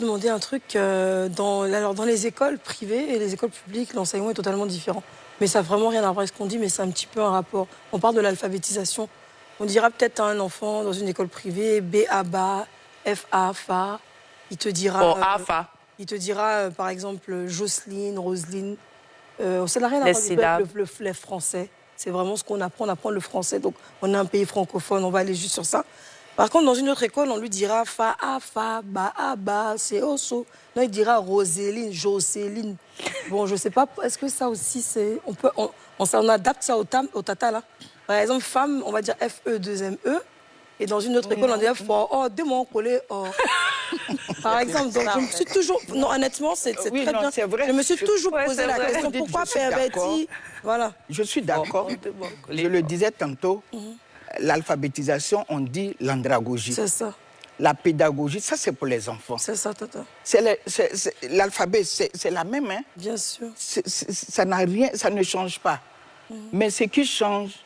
Demander un truc, dans les écoles privées et les écoles publiques, l'enseignement est totalement différent. Mais ça n'a vraiment rien à voir avec ce qu'on dit, mais c'est un petit peu un rapport. On parle de l'alphabétisation. On dira peut-être à un enfant dans une école privée, B, A, BA, F, A, FA. Il te dira, par exemple, Jocelyne, Roselyne. Ça n'a rien à voir avec le français. C'est vraiment ce qu'on apprend. On apprend le français. Donc, on est un pays francophone. On va aller juste sur ça. Par contre, dans une autre école, on lui dira Fa, A, Fa, Ba, A, Ba, c'est Osso. Non, il dira Roséline, Jocelyne. Bon, je ne sais pas, est-ce que ça aussi, c'est... On adapte ça au tata, là. Par exemple, femme, on va dire F-E, 2-M-E. Et dans une autre école, on dirait oh, deux mots collés, oh. Par exemple, donc je me suis toujours... Non, honnêtement, c'est très bien. Vrai. Je me suis toujours posé la question, pourquoi perverti? Voilà. Je suis d'accord. Je le disais tantôt. L'alphabétisation, on dit l'andragogie. C'est ça. La pédagogie, ça c'est pour les enfants. C'est ça, tata. L'alphabet, c'est la même, hein? Bien sûr. Ça n'a rien, ça ne change pas. Mais ce qui change,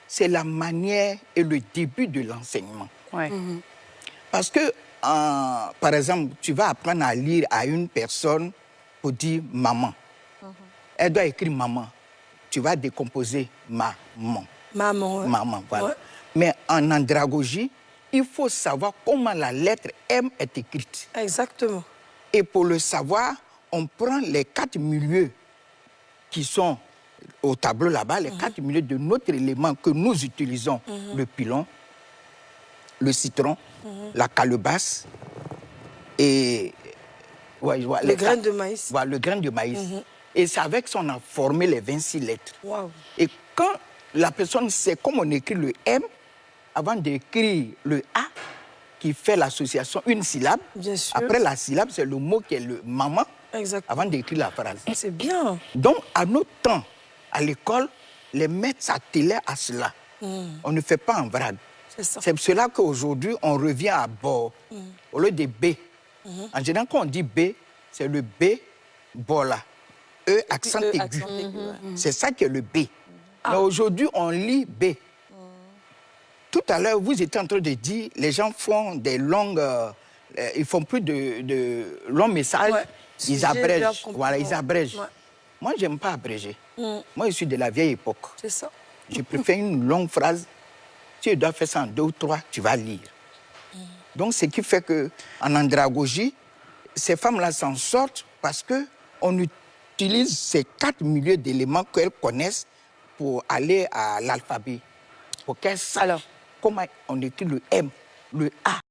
c'est la manière et le début de l'enseignement. Ouais. Parce que, par exemple, tu vas apprendre à lire à une personne pour dire maman. Elle doit écrire maman. Tu vas décomposer maman. Maman, ouais. Maman, voilà. Ouais. Mais en andragogie, il faut savoir comment la lettre M est écrite. Exactement. Et pour le savoir, on prend les 4 milieux qui sont au tableau là-bas, les 4 milieux de notre élément que nous utilisons. Le pilon, le citron, la calebasse et... Ouais, le grain de maïs. Voilà, le grain de maïs. Et c'est avec ça qu'on a formé les 26 lettres. Wow. Et quand la personne sait comment on écrit le M, avant d'écrire le A, qui fait l'association, une syllabe. Bien sûr. Après la syllabe, c'est le mot qui est le maman. Exactement. Avant d'écrire la phrase. C'est bien. Donc, à notre temps, à l'école, les maîtres s'attelaient à cela. On ne fait pas en vrac. C'est pour cela qu'aujourd'hui, on revient à bord, au lieu de B. En général, quand on dit B, c'est le B, bola. E, accent aigu. C'est ça qui est le B. Mais aujourd'hui, on lit B. Tout à l'heure, vous étiez en train de dire, les gens font des longues... ils font plus de longs messages. Ouais. Ils abrègent. Voilà, ils abrègent. Ouais. Moi, je n'aime pas abréger. Moi, je suis de la vieille époque. C'est ça. Je préfère une longue phrase. Si tu dois faire ça en 2 ou 3, tu vas lire. Donc, ce qui fait qu'en andragogie, ces femmes-là s'en sortent parce qu'on utilise ces 4 milieux d'éléments qu'elles connaissent pour aller à l'alphabet. Pour qu'elles sachent comment on écrit le M, le A.